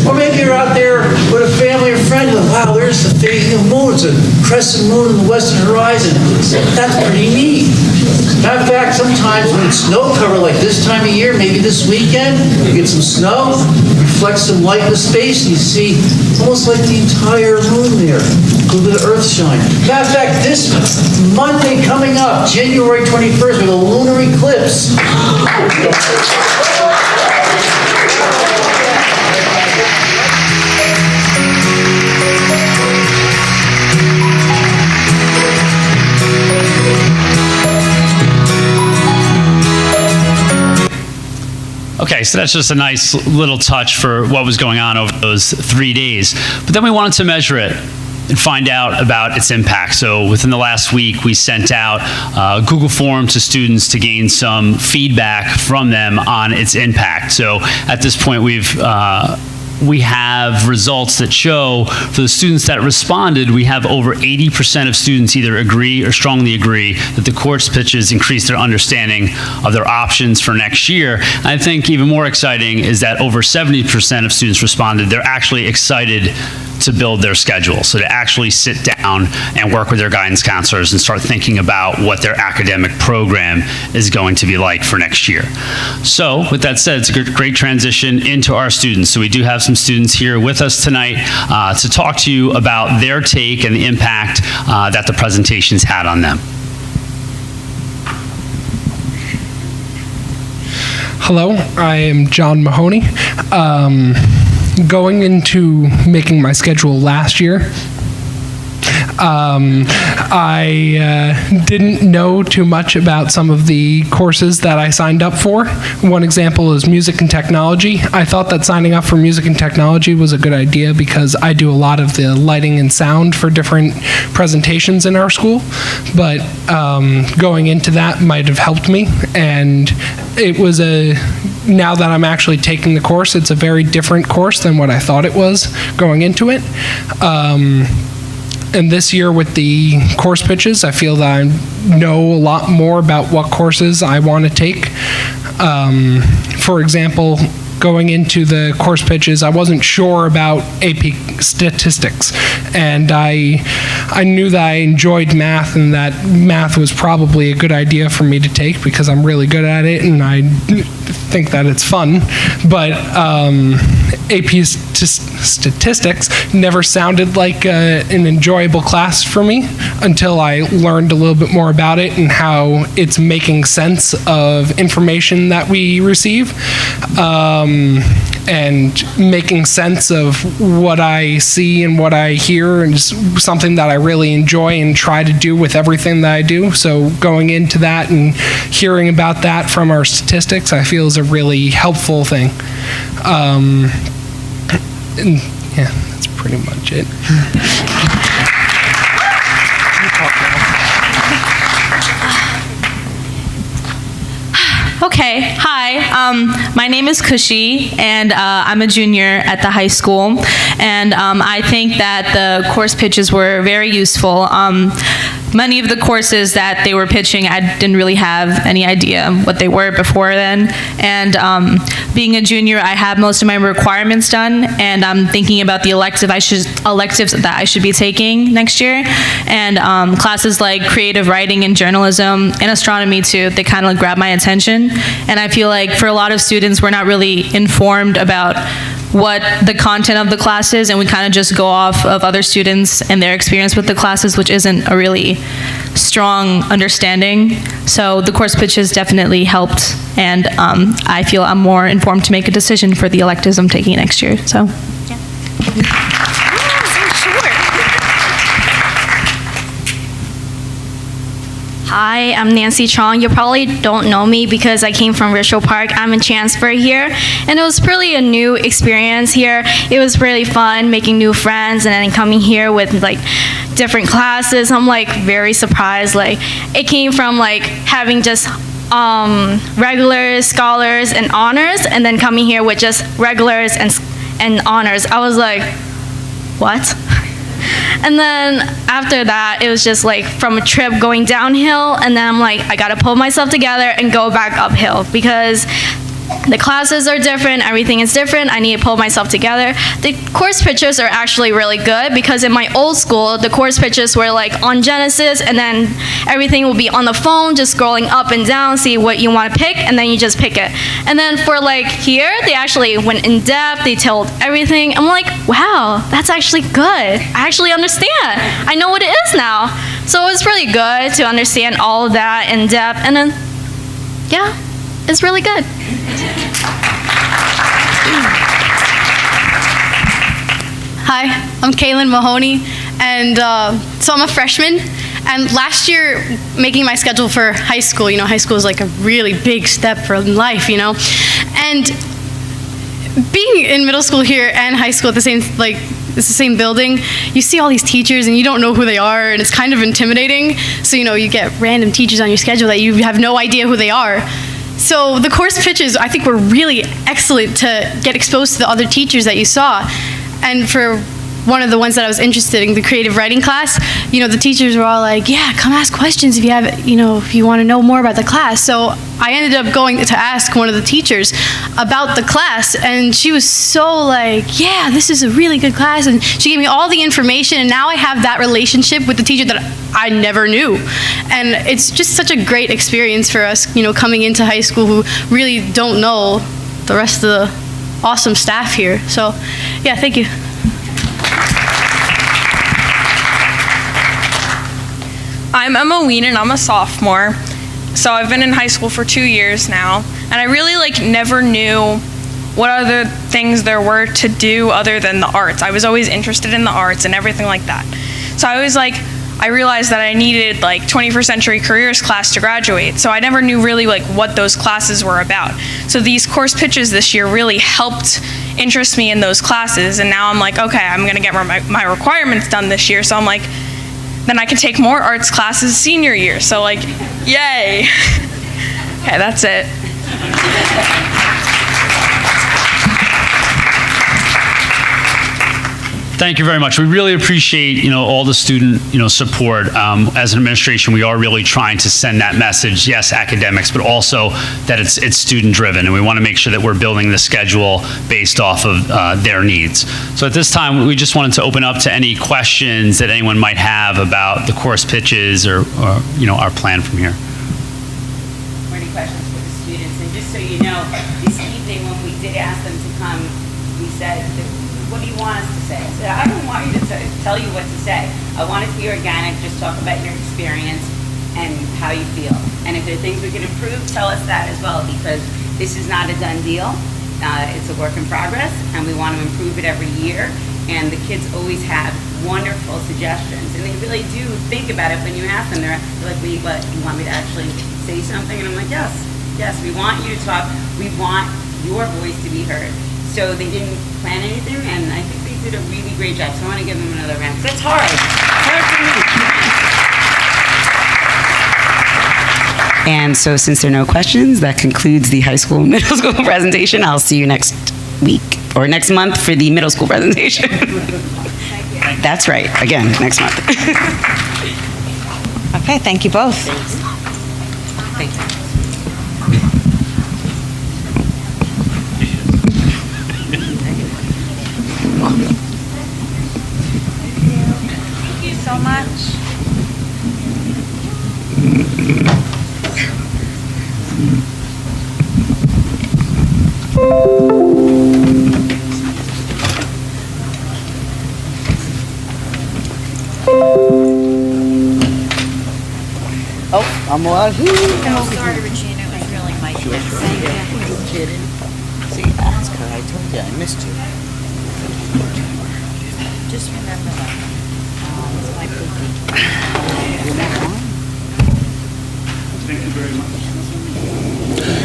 or maybe you're out there with a family or friend, and wow, there's the moon, it's a crescent moon in the western horizon. That's pretty neat. Matter of fact, sometimes when it's snow covered like this time of year, maybe this weekend, you get some snow, reflects some light in the space, and you see almost like the entire moon there, a little bit of earth shine. Matter of fact, this Monday coming up, January 21st, with a lunar eclipse. Okay, so that's just a nice little touch for what was going on over those 3 days. But then we wanted to measure it and find out about its impact. So within the last week, we sent out a Google form to students to gain some feedback from them on its impact. So at this point, we have results that show for the students that responded, we have over 80% of students either agree or strongly agree that the course pitches increase their understanding of their options for next year. And I think even more exciting is that over 70% of students responded they're actually excited to build their schedule. So to actually sit down and work with their guidance counselors and start thinking about what their academic program is going to be like for next year. So with that said, it's a great transition into our students. So we do have some students here with us tonight to talk to you about their take and the impact that the presentations had on them. Hello, I am John Mahoney. Going into making my schedule last year, I didn't know too much about some of the courses that I signed up for. One example is music and technology. I thought that signing up for music and technology was a good idea because I do a lot of the lighting and sound for different presentations in our school, but going into that might have helped me, and it was now that I'm actually taking the course, it's a very different course than what I thought it was going into it. And this year with the course pitches, I feel that I know a lot more about what courses I want to take. For example, going into the course pitches, I wasn't sure about AP statistics, and I knew that I enjoyed math and that math was probably a good idea for me to take because I'm really good at it and I think that it's fun, but AP statistics never sounded like an enjoyable class for me until I learned a little bit more about it and how it's making sense of information that we receive, and making sense of what I see and what I hear, and just something that I really enjoy and try to do with everything that I do. So going into that and hearing about that from our statistics, I feel is a really helpful thing. And yeah, that's pretty much it. Okay, hi. My name is Kushi, and I'm a junior at the high school. And I think that the course pitches were very useful. Many of the courses that they were pitching, I didn't really have any idea what they were before then. And being a junior, I have most of my requirements done, and I'm thinking about the electives that I should be taking next year. And classes like creative writing and journalism and astronomy too, they kind of grab my attention. And I feel like for a lot of students, we're not really informed about what the content of the class is, and we kind of just go off of other students and their experience with the classes, which isn't a really strong understanding. So the course pitches definitely helped, and I feel I'm more informed to make a decision for the electives I'm taking next year. So, yeah. Hi, I'm Nancy Chong. You probably don't know me because I came from Richfield Park. I'm a transfer here, and it was really a new experience here. It was really fun making new friends and then coming here with like different classes. I'm like very surprised. Like it came from like having just regulars, scholars, and honors, and then coming here with just regulars and honors. I was like, what? And then after that, it was just like from a trip going downhill, and then I'm like, I gotta pull myself together and go back uphill because the classes are different, everything is different, I need to pull myself together. The course pitches are actually really good because in my old school, the course pitches were like on Genesis, and then everything will be on the phone, just scrolling up and down, see what you want to pick, and then you just pick it. And then for like here, they actually went in depth, they told everything. I'm like, wow, that's actually good. I actually understand. I know what it is now. So it's really good to understand all of that in depth, and then, yeah, it's really good. Hi, I'm Kaylin Mahoney, and so I'm a freshman. And last year, making my schedule for high school, you know, high school is like a really big step for life, you know. And being in middle school here and high school at the same, like, it's the same building, you see all these teachers and you don't know who they are, and it's kind of intimidating. So, you know, you get random teachers on your schedule that you have no idea who they are. So the course pitches, I think, were really excellent to get exposed to the other teachers that you saw. And for one of the ones that I was interested in, the creative writing class, you know, the teachers were all like, yeah, come ask questions if you have, you know, if you want to know more about the class. So I ended up going to ask one of the teachers about the class, and she was so like, yeah, this is a really good class, and she gave me all the information, and now I have that relationship with the teacher that I never knew. And it's just such a great experience for us, you know, coming into high school who really don't know the rest of the awesome staff here. So, yeah, thank you. I'm Emma Ween, and I'm a sophomore. So I've been in high school for 2 years now, and I really never knew what other things there were to do other than the arts. I was always interested in the arts and everything like that. So I realized that I needed 21st Century Careers class to graduate. So I never knew really what those classes were about. So these course pitches this year really helped interest me in those classes, and now I'm like, okay, I'm gonna get my requirements done this year. So I'm like, then I can take more arts classes senior year. So yay. Okay, that's it. Thank you very much. We really appreciate, all the student, support. As an administration, we are really trying to send that message, yes, academics, but also that it's student-driven, and we want to make sure that we're building the schedule based off of their needs. So at this time, we just wanted to open up to any questions that anyone might have about the course pitches or our plan from here. Any questions for the students? And just so you know, this evening when we did ask them to come, we said, what do you want us to say? I said, I don't want you to tell you what to say. I want it to be organic, just talk about your experience and how you feel. And if there are things we can improve, tell us that as well, because this is not a done deal. It's a work in progress, and we want to improve it every year. And the kids always have wonderful suggestions, and they really do think about it when you ask them. They're like, wait, what, you want me to actually say something? And I'm like, yes, we want you to talk. We want your voice to be heard. So they didn't plan anything, and I think they did a really great job. So I want to give them another round. That's hard. It's hard for me. And so since there are no questions, that concludes the high school and middle school presentation. I'll see you next week or next month for the middle school presentation. That's right. Again, next month. Okay, thank you both. Thank you. Thank you so much. Oh, I'm out here. No, sorry, Regina, it was really my kidding. See, ask her, I told you, I missed you. Just remember that. It's my cookie.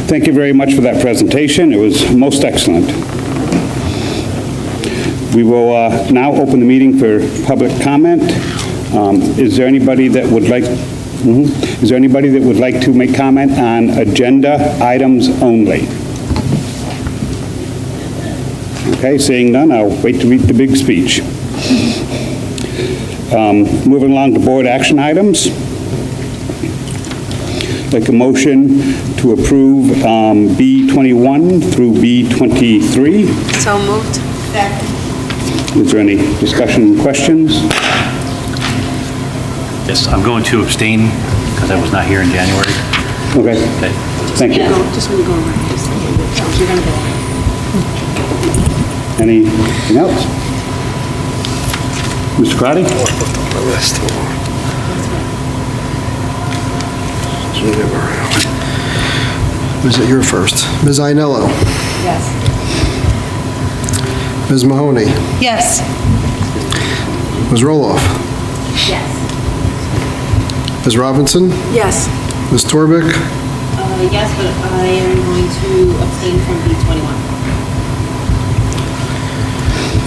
Thank you very much for that presentation. It was most excellent. We will now open the meeting for public comment. Is there anybody that would like to make comment on agenda items only? Okay, seeing none, I'll wait to read the big speech. Moving along to board action items. Like a motion to approve B21 through B23. So moved. Is there any discussion, questions? Yes, I'm going to abstain because I was not here in January. Okay. Thank you. Just when you go over. You're going to go. Anything else? Mr. Crotty? Was it your first? Ms. Ainello? Yes. Ms. Mahoney? Yes. Ms. Roloff? Yes. Ms. Robinson? Yes. Ms. Torbic? Yes, but I am going to abstain from B21.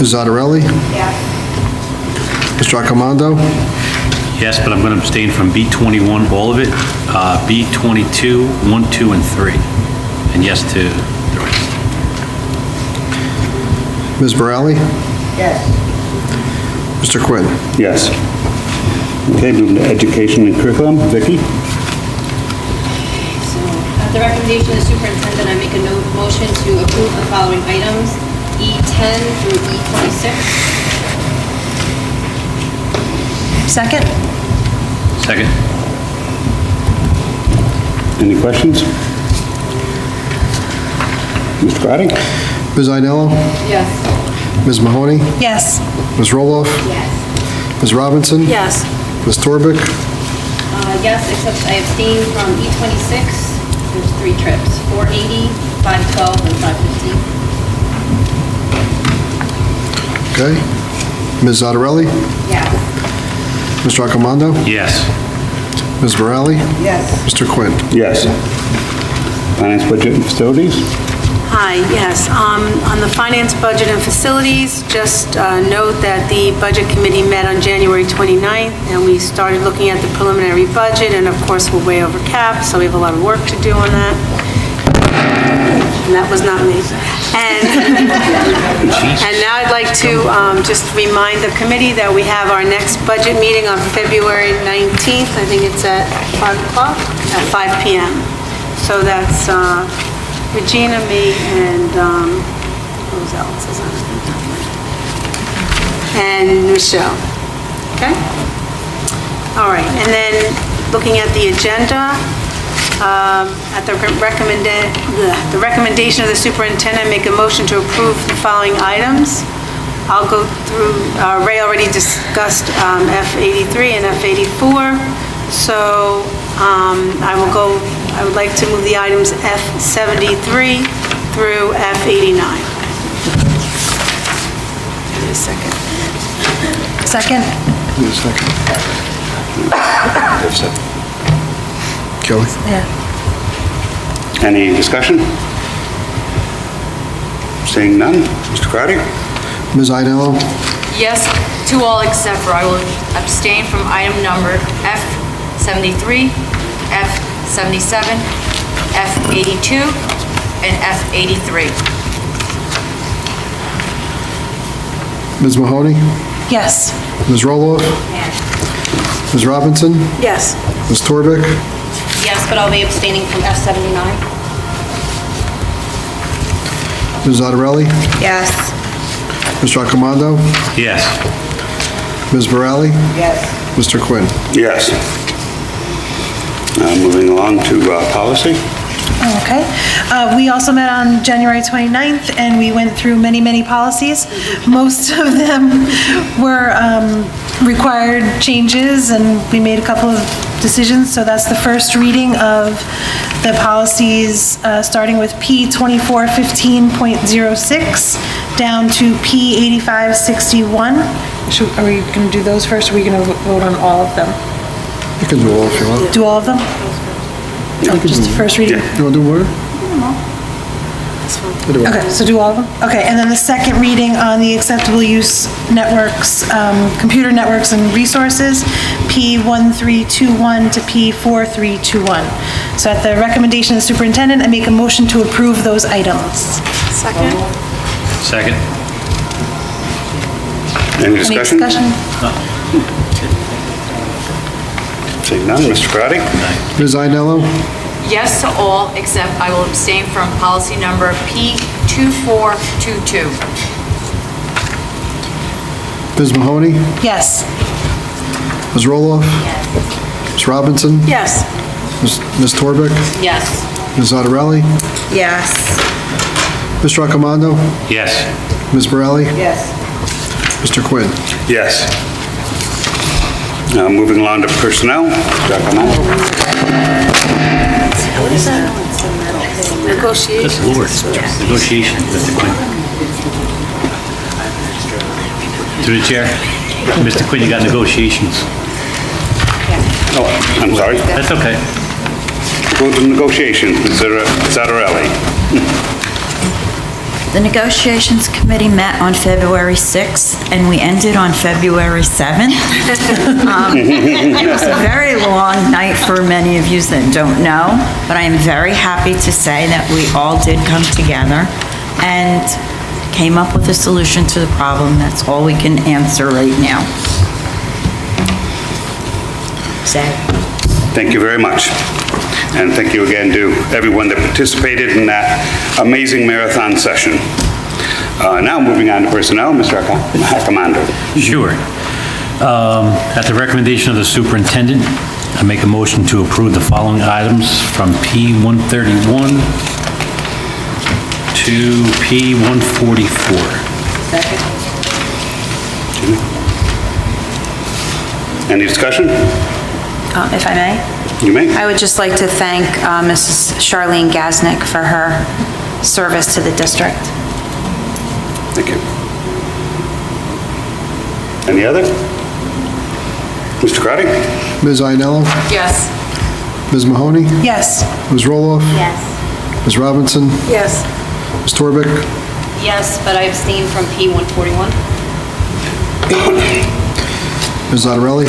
Ms. Zottarelli? Yes. Mr. Accomando? Yes, but I'm going to abstain from B21, all of it, B22, 1, 2, and 3, and yes to the rest. Ms. Borelli? Yes. Mr. Quinn? Yes. Okay, moving to education and curriculum. Vicki? So, at the recommendation of the superintendent, I make a motion to approve the following items, E10 through E26. Second? Second. Any questions? Mr. Crotty? Ms. Ainello? Yes. Ms. Mahoney? Yes. Ms. Roloff? Yes. Ms. Robinson? Yes. Ms. Torbic? Yes, except I abstain from E26. There's 3 trips, 480, 512, and 515. Okay. Ms. Zottarelli? Yes. Mr. Accomando? Yes. Ms. Borelli? Yes. Mr. Quinn? Yes. Finance, budget, and facilities? Hi, yes. On the finance, budget, and facilities, just note that the Budget Committee met on January 29th, and we started looking at the preliminary budget, and of course, we're way over cap, so we have a lot of work to do on that. And that was not me. And now I'd like to just remind the committee that we have our next budget meeting on February 19th. I think it's at 5 o'clock? At 5 p.m. So that's Regina, me, and who else is on it? And Michelle. Okay? All right, and then looking at the agenda, at the recommendation of the superintendent, make a motion to approve the following items. I'll go through, Ray already discussed F83 and F84, so I would like to move the items F73 through F89. Give me a second. Second? Wait a second. Kelly? Yeah. Any discussion? Seeing none, Mr. Crowdy? Ms. Idell? Yes to all except for I will abstain from item number F73, F77, F82, and F83. Ms. Mahoney? Yes. Ms. Roloff? Ms. Robinson? Yes. Ms. Torbeck? Yes, but I'll be abstaining from F79. Ms. Zottarelli? Yes. Mr. Accomando? Yes. Ms. Borelli? Yes. Mr. Quinn? Yes. Moving along to policy. Okay. We also met on January 29th, and we went through many, many policies. Most of them were required changes, and we made a couple of decisions. So that's the first reading of the policies, starting with P2415.06 down to P8561. Are we going to do those first, or are we going to vote on all of them? You can do all if you want. Do all of them? Oh, just the first reading? You want to do one? Okay, so do all of them? Okay, and then the second reading on the acceptable use networks, computer networks and resources, P1321 to P4321. So at the recommendation of the superintendent, I make a motion to approve those items. Second? Second. Any discussion? Any discussion? Seeing none, Mr. Crowdy? Ms. Idell? Yes to all except I will abstain from policy number P2422. Ms. Mahoney? Yes. Ms. Roloff? Ms. Robinson? Yes. Ms. Torbeck? Yes. Ms. Zottarelli? Yes. Mr. Accomando? Yes. Ms. Borelli? Yes. Mr. Quinn? Yes. Moving along to personnel. Mr. Accomando. What is that? Negotiation. Good Lord. Negotiation, Mr. Quinn. Through the chair. Mr. Quinn, you got negotiations. Oh, I'm sorry. That's okay. Go to negotiations, Ms. Zottarelli. The negotiations committee met on February 6th, and we ended on February 7th. It was a very long night for many of you that don't know, but I am very happy to say that we all did come together and came up with a solution to the problem. That's all we can answer right now. Thank you very much. And thank you again to everyone that participated in that amazing marathon session. Now moving on to personnel, Mr. Accomando. Sure. At the recommendation of the superintendent, I make a motion to approve the following items from P131 to P144. Second. Any discussion? If I may? You may. I would just like to thank Mrs. Charlene Gasnick for her service to the district. Thank you. Any other? Mr. Crowdy? Ms. Idell? Yes. Ms. Mahoney? Yes. Ms. Roloff? Yes. Ms. Robinson? Yes. Ms. Torbeck? Yes, but I abstain from P141. Ms. Zottarelli?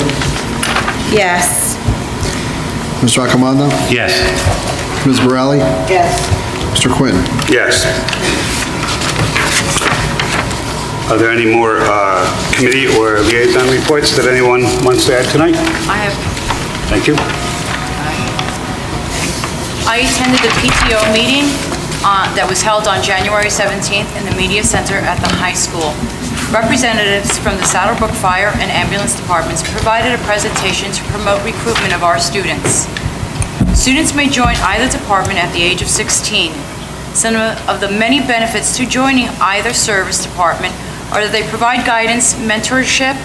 Yes. Mr. Accomando? Yes. Ms. Borelli? Yes. Mr. Quinn? Yes. Are there any more committee or liaison reports that anyone wants to add tonight? I have, Thank you. I attended the PTO meeting that was held on January 17th in the Media Center at the high school. Representatives from the Saddlebrook Fire and Ambulance Departments provided a presentation to promote recruitment of our students. Students may join either department at the age of 16. Some of the many benefits to joining either service department are that they provide guidance, mentorship,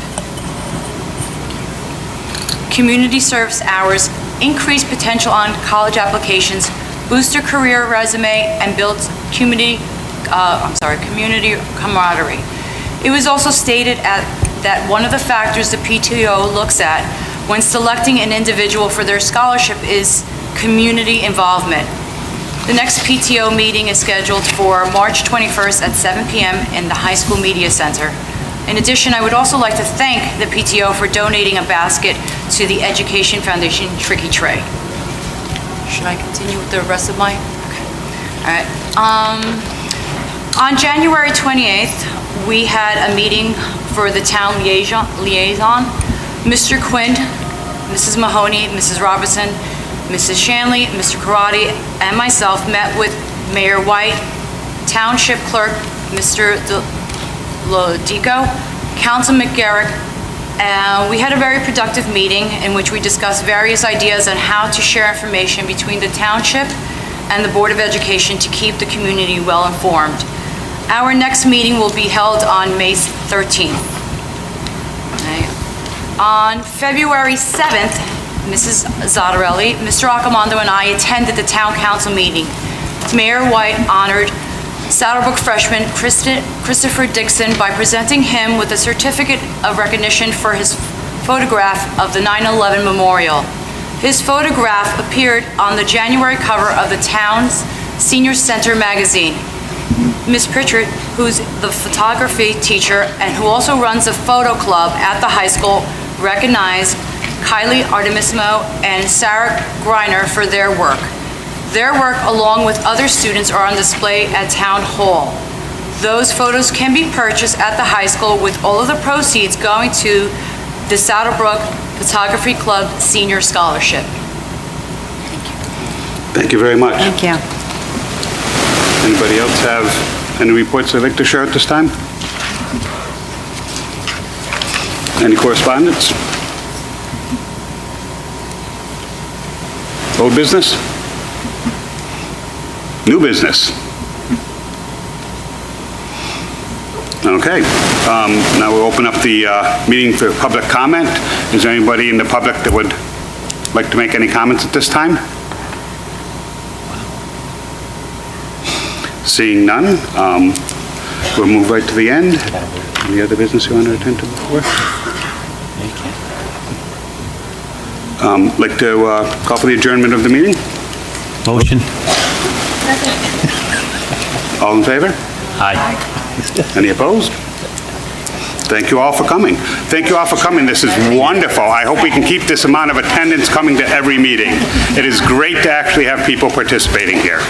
community service hours, increase potential on college applications, boost your career resume, and build community camaraderie. It was also stated that one of the factors the PTO looks at when selecting an individual for their scholarship is community involvement. The next PTO meeting is scheduled for March 21st at 7 p.m. in the High School Media Center. In addition, I would also like to thank the PTO for donating a basket to the Education Foundation Tricky Tray. Should I continue with the rest of my? Okay. All right. On January 28th, we had a meeting for the town liaison. Mr. Quinn, Mrs. Mahoney, Mrs. Robertson, Mrs. Shanley, Mr. Karate, and myself met with Mayor White, Township Clerk, Mr. Lodico, Councilman McGarrick, and we had a very productive meeting in which we discussed various ideas on how to share information between the township and the Board of Education to keep the community well informed. Our next meeting will be held on May 13th. Okay. On February 7th, Mrs. Zottarelli, Mr. Accomando, and I attended the town council meeting. Mayor White honored Saddlebrook freshman Christopher Dixon by presenting him with a certificate of recognition for his photograph of the 9/11 memorial. His photograph appeared on the January cover of the town's Senior Center magazine. Ms. Pritchard, who's the photography teacher and who also runs a photo club at the high school, recognized Kylie Artemismo and Sarah Greiner for their work. Their work, along with other students, are on display at Town Hall. Those photos can be purchased at the high school with all of the proceeds going to the Saddlebrook Photography Club Senior Scholarship. Thank you very much. Thank you. Anybody else have any reports they'd like to share at this time? Any correspondence? Old business? New business? Okay. Now we'll open up the meeting for public comment. Is there anybody in the public that would like to make any comments at this time? Seeing none, we'll move right to the end. Any other business you want to attend to before? Like to call for the adjournment of the meeting? Motion? All in favor? Aye. Any opposed? Thank you all for coming. Thank you all for coming. This is wonderful. I hope we can keep this amount of attendance coming to every meeting. It is great to actually have people participating here.